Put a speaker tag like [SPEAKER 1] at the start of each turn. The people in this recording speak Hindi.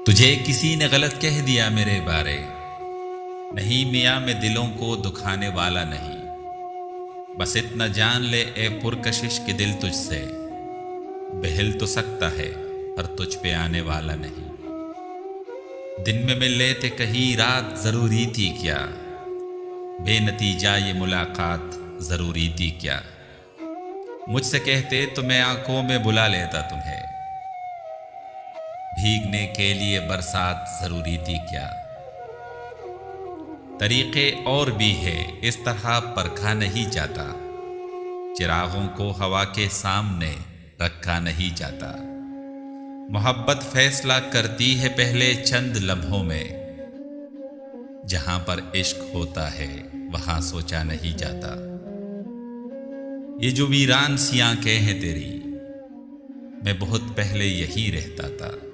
[SPEAKER 1] तुझे किसी ने गलत कह दिया मेरे बारे। नहीं मियाँ, मैं दिलों को दुखाने वाला नहीं। बस इतना जान ले ए पुरकशिश के दिल तुझसे बहल तो सकता है, पर तुझ पे आने वाला नहीं। दिन में मिल लेते कहीं, रात जरूरी थी क्या? बेनतीजा ये मुलाकात जरूरी थी क्या? मुझसे कहते तो मैं आंखों में बुला लेता तुम्हें। भीगने के लिए बरसात जरूरी थी क्या? तरीके और भी है, इस तरह परखा नहीं जाता। चिरागों को हवा के सामने रखा नहीं जाता। मोहब्बत फैसला करती है पहले चंद लम्हों में। जहां पर इश्क होता है वहां सोचा नहीं जाता। ये जो वीरान सी आंखें हैं तेरी, मैं बहुत पहले यही रहता था।